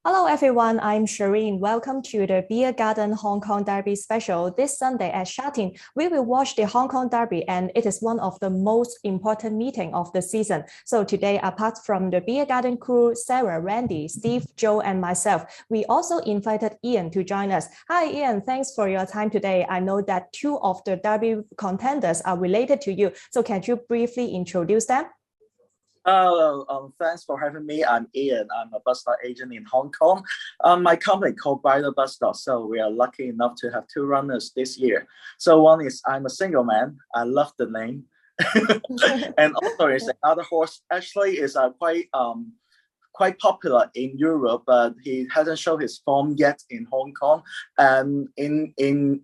Hello everyone, I'm Charene. Welcome to the Beer Garden Hong Kong Derby special. This Sunday at Charene, we will watch the Hong Kong Derby and it is one of the most important meetings of the season. So today, apart from the Beer Garden crew, Sara Randy, Steve, Joe, and myself, we also invited Ian to join us. Hi Ian, thanks for your time today. I know that two of the Derby contenders are related to you. So can you briefly introduce them? Hello, thanks for having me. I'm Ian. I'm a Bloodstock agent in Hong Kong. My company called Bloodstock, so we are lucky enough to have two runners this year. So one is I'm a single man. I love the name, and also is another horse. Actually, is quite popular in Europe, but he hasn't shown his form yet in Hong Kong. And in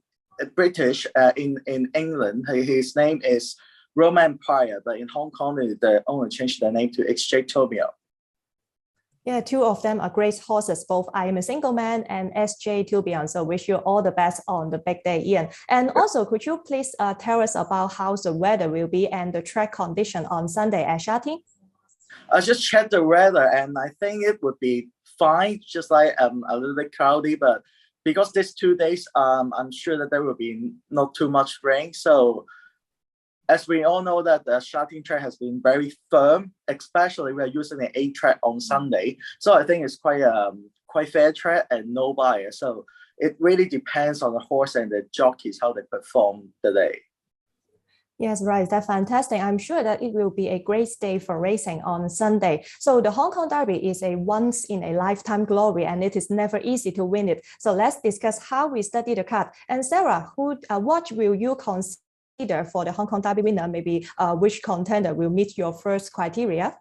British, in England, his name is Roman Empire, but in Hong Kong, the owner changed the name to XJ Tobio. Yeah, two of them are great horses. Both I Am a Single Man and SJ Tourbillon. So wish you all the best on the big day, Ian. And also, could you please tell us about how the weather will be and the track condition on Sunday at Charene? I just checked the weather, and I think it would be fine. Just like a little bit cloudy, but because these 2 days, I'm sure that there will be not too much rain. So, as we all know that the Charene track has been very firm, especially we are using the A track on Sunday. So I think it's quite fair track and no bias. So it really depends on the horse and the jockeys, how they perform the day. Yes, right. That's fantastic. I'm sure that it will be a great day for racing on Sunday. So the Hong Kong Derby is a once in a lifetime glory and it is never easy to win it. So let's discuss how we study the card. And Sarah, what will you consider for the Hong Kong Derby winner? Maybe which contender will meet your first criteria?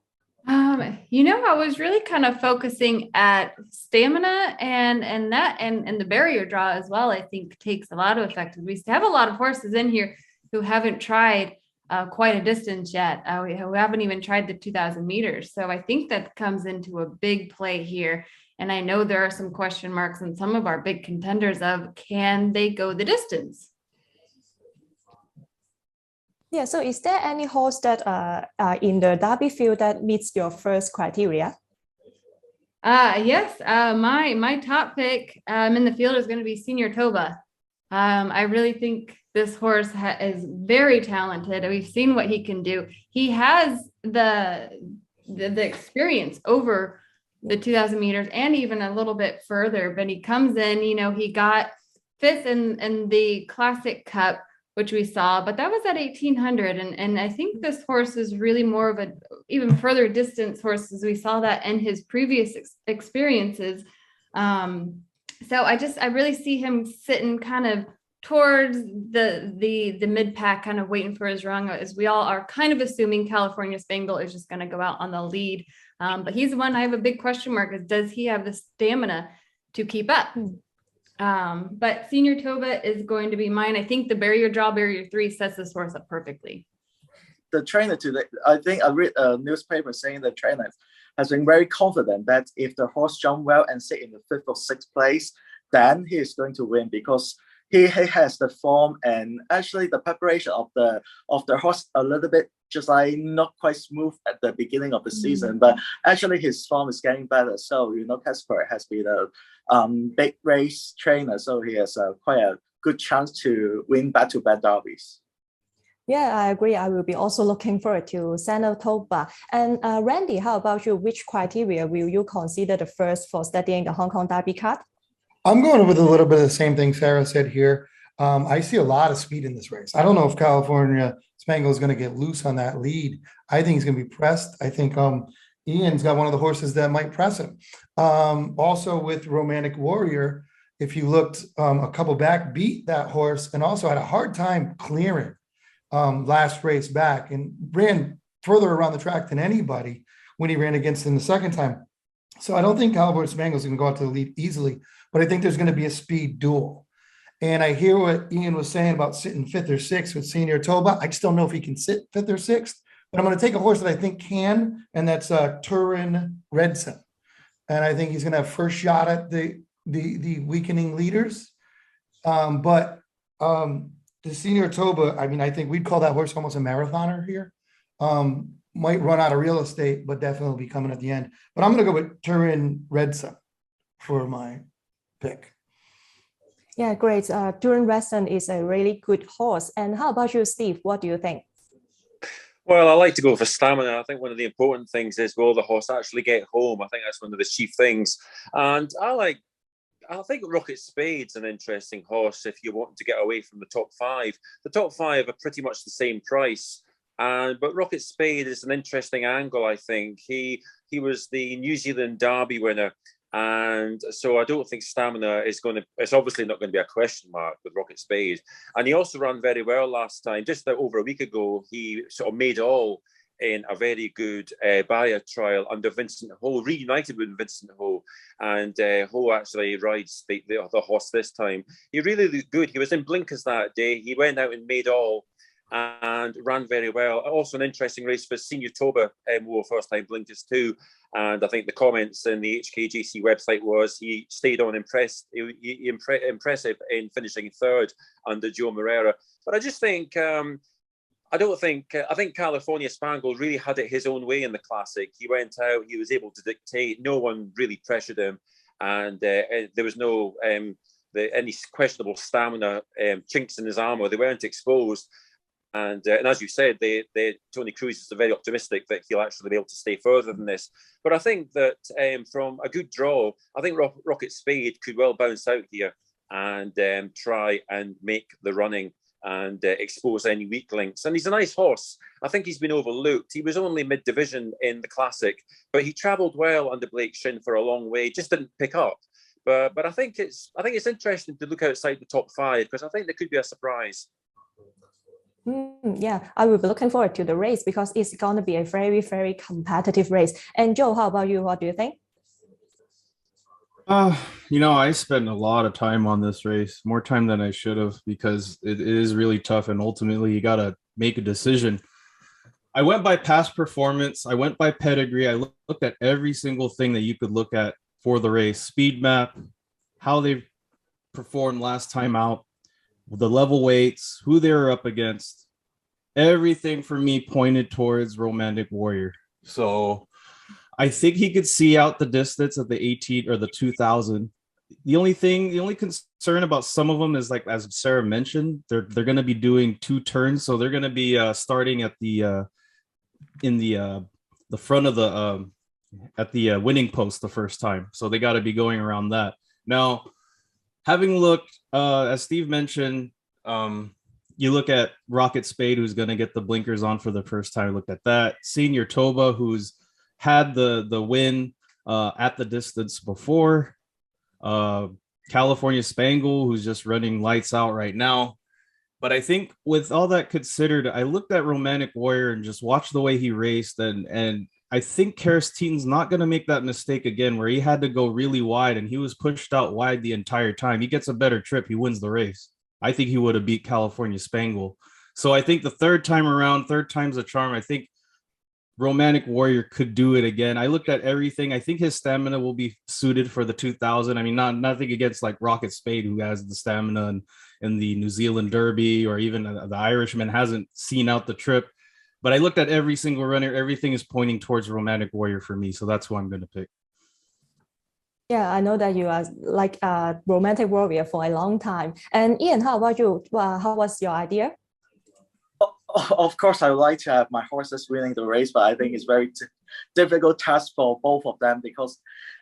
I was really kind of focusing at stamina and the barrier draw as well. I think takes a lot of effect. We have a lot of horses in here who haven't tried quite a distance yet, who haven't even tried the 2,000 meters. So I think that comes into a big play here. And I know there are some question marks on some of our big contenders of can they go the distance? Yeah, so is there any horse that in the Derby field that meets your first criteria? Yes, my top pick in the field is going to be Senior Toba. I really think this horse is very talented. We've seen what he can do. He has the experience over the 2,000 meters and even a little bit further, but he comes in, he got fifth in the Classic Cup, which we saw, but that was at 1,800. And I think this horse is really more of an even further distance horse, as we saw that in his previous experiences. So I really see him sitting kind of towards the mid pack, kind of waiting for his rung, as we all are kind of assuming California Spangle is just going to go out on the lead. But he's the one I have a big question mark is, does he have the stamina to keep up? But Senior Toba is going to be mine. I think the barrier 3 sets this horse up perfectly. The trainer today, I think I read a newspaper saying the trainer has been very confident that if the horse jump well and sit in the 5th or 6th place, then he is going to win because he has the form and actually the preparation of the horse a little bit just like not quite smooth at the beginning of the season, but actually his form is getting better. So Casper has been a big race trainer, so he has quite a good chance to win back-to-back derbies. Yeah, I agree. I will be also looking forward to Toba. And Randy, how about you? Which criteria will you consider the first for studying the Hong Kong Derby card? I'm going with a little bit of the same thing Sarah said here. I see a lot of speed in this race. I don't know if California Spangle is going to get loose on that lead. I think he's going to be pressed. I think Ian's got one of the horses that might press him. Also with Romantic Warrior, if you looked a couple back, beat that horse and also had a hard time clearing last race back and ran further around the track than anybody when he ran against him the second time. So I don't think California Spangle is going to go out to the lead easily, but I think there's going to be a speed duel. And I hear what Ian was saying about sitting 5th or 6th with Senior Toba. I just don't know if he can sit 5th or 6th, but I'm going to take a horse that I think can, and that's Charene Redson. And I think he's going to have first shot at the weakening leaders. But the Senior Toba, I mean, I think we'd call that horse almost a marathoner here. Might run out of real estate, but definitely be coming at the end. But I'm going to go with Charene Redson. for my pick. Yeah, great. During Western is a really good horse. And how about you, Steve? What do you think? Well, I like to go for stamina. I think one of the important things is will the horse actually get home? I think that's one of the chief things. And I think Rocket Spade's an interesting horse if you want to get away from the top five. The top five are pretty much the same price. But Rocket Spade is an interesting angle, I think. He was the New Zealand Derby winner. And so I don't think stamina is it's obviously not going to be a question mark with Rocket Spade. And he also ran very well last time. Just over a week ago, he sort of made all in a very good barrier trial under Vincent Ho, reunited with Vincent Ho. And Ho actually rides the horse this time. He really looked good. He was in blinkers that day. He went out and made all and ran very well. Also an interesting race for Senior Toba, wore first time blinkers too. And I think the comments in the HKJC website was he stayed on impressive in finishing third under Joe Moreira. But I just think, I think California Spangle really had it his own way in the Classic. He went out, he was able to dictate, no one really pressured him. And there was no any questionable stamina chinks in his armor. They weren't exposed. And as you said, Tony Cruz is very optimistic that he'll actually be able to stay further than this. But I think that from a good draw, I think Rocket Spade could well bounce out here and try and make the running and expose any weak links. And he's a nice horse. I think he's been overlooked. He was only mid-division in the Classic, but he travelled well under Blake Shin for a long way, just didn't pick up. But I think it's interesting to look outside the top five because I think there could be a surprise. Yeah, I will be looking forward to the race because it's going to be a very, very competitive race. And Joe, how about you? What do you think? I spent a lot of time on this race, more time than I should have, because it is really tough. And ultimately, you got to make a decision. I went by past performance. I went by pedigree. I looked at every single thing that you could look at for the race. Speed map, how they performed last time out, the level weights, who they were up against. Everything for me pointed towards Romantic Warrior. So I think he could see out the distance of the 18 or the 2000. The only concern about some of them is, like as Sarah mentioned, they're going to be doing two turns, so they're going to be starting at the front of the at the winning post the first time. So they got to be going around that. Now, having looked, as Steve mentioned, you look at Rocket Spade, who's going to get the blinkers on for the first time. Looked at that. Senior Toba, who's had the win at the distance before. California Spangle, who's just running lights out right now. But I think with all that considered, I looked at Romantic Warrior and just watched the way he raced. And I think Karstein's not going to make that mistake again, where he had to go really wide and he was pushed out wide the entire time. He gets a better trip. He wins the race. I think he would have beat California Spangle. So I think the third time around, third time's a charm. I think Romantic Warrior could do it again. I looked at everything. I think his stamina will be suited for the 2000. I mean, nothing against like Rocket Spade, who has the stamina in the New Zealand Derby, or even the Irishman hasn't seen out the trip. But I looked at every single runner. Everything is pointing towards Romantic Warrior for me. So that's who I'm going to pick. Yeah, I know that you are like a Romantic Warrior for a long time. And Ian, how about you? How was your idea? Of course, I would like to have my horses winning the race, but I think it's very difficult task for both of them because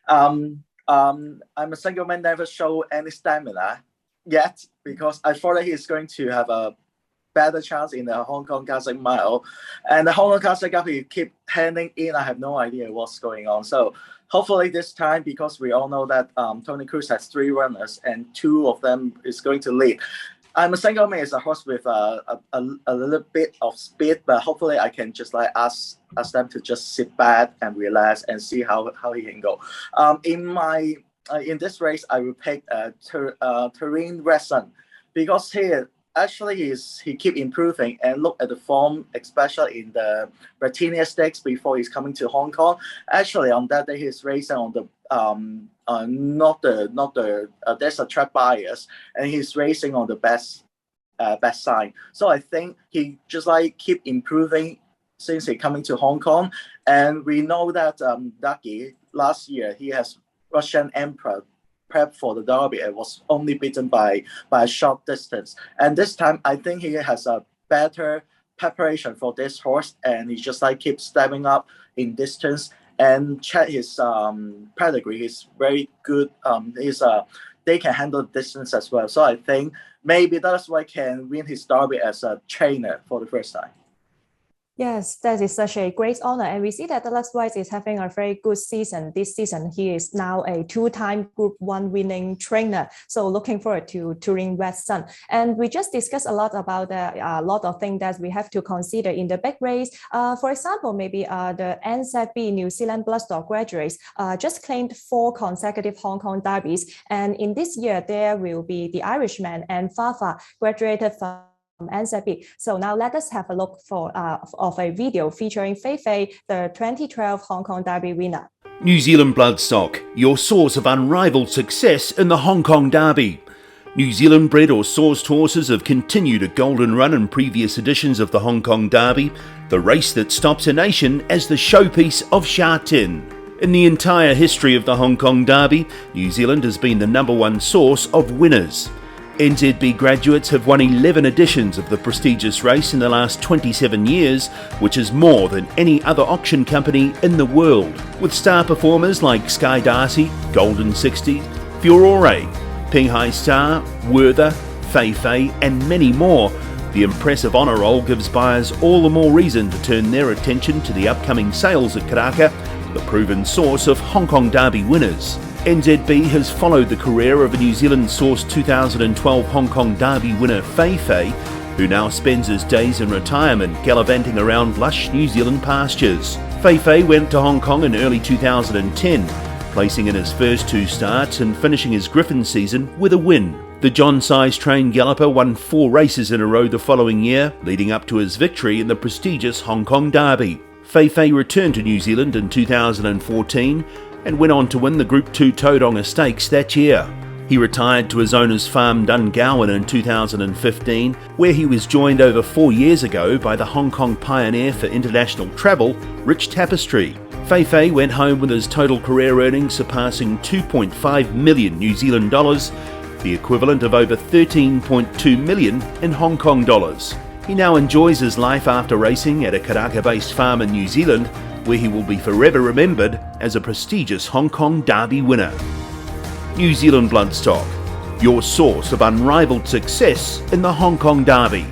I'm a single man, never show any stamina yet, because I thought that he's going to have a better chance in the Hong Kong Classic Mile. And the Hong Kong Classic Cup, he keep handing in. I have no idea what's going on. So hopefully this time, because we all know that Tony Cruz has 3 runners and 2 of them is going to lead. I'm a single man, is a horse with a little bit of speed, but hopefully I can just like ask them to just sit back and relax and see how he can go. In this race, I will pick Charene Redson, because he keep improving, and look at the form, especially in the Britannia Stakes before he's coming to Hong Kong. Actually, on that day he's racing on the there's a track bias, and he's racing on the best side. So I think he just like keep improving since he coming to Hong Kong, and we know that Ducky last year he has Russian Emperor prep for the Derby and was only beaten by a short distance. And this time, I think he has a better preparation for this horse, and he just like keeps stepping up in distance. And check his pedigree. He's very good. They can handle distance as well. So I think maybe that's why can win his Derby as a trainer for the first time. Yes, that is such a great honor. And we see that Dallas White is having a very good season. This season, he is now a two-time Group 1 winning trainer. So looking forward to touring West Sun. And we just discussed a lot about a lot of things that we have to consider in the big race. For example, maybe the NZB New Zealand Bloodstock graduates just claimed 4 consecutive Hong Kong derbies. And in this year, there will be the Irishman and Fafa graduated from NZB. So now let us have a look of a video featuring Fei Fei, the 2012 Hong Kong Derby winner. New Zealand Bloodstock, your source of unrivaled success in the Hong Kong Derby. New Zealand bred or sourced horses have continued a golden run in previous editions of the Hong Kong Derby, the race that stops a nation as the showpiece of Charene. In the entire history of the Hong Kong Derby, New Zealand has been the #1 source of winners. NZB graduates have won 11 editions of the prestigious race in the last 27 years, which is more than any other auction company in the world, with star performers like Sky Darcy, Golden 60, Furore, Ping Hai Star, Werther, Fei Fei and many more. The impressive honour roll gives buyers all the more reason to turn their attention to the upcoming sales at Karaka, the proven source of Hong Kong Derby winners. NZB has followed the career of a New Zealand-sourced 2012 Hong Kong Derby winner Fei Fei, who now spends his days in retirement gallivanting around lush New Zealand pastures. Fei Fei went to Hong Kong in early 2010, placing in his first 2 starts and finishing his Griffin season with a win. The John-sized trained galloper won 4 races in a row the following year, leading up to his victory in the prestigious Hong Kong Derby. Fei Fei returned to New Zealand in 2014 and went on to win the Group 2 Tauranga Stakes that year. He retired to his owner's farm Dungowan in 2015, where he was joined over 4 years ago by the Hong Kong pioneer for international travel, Rich Tapestry. Fei Fei went home with his total career earnings surpassing 2.5 million New Zealand dollars, the equivalent of over 13.2 million in Hong Kong dollars. He now enjoys his life after racing at a Karaka-based farm in New Zealand, where he will be forever remembered as a prestigious Hong Kong Derby winner. New Zealand Bloodstock, your source of unrivaled success in the Hong Kong Derby.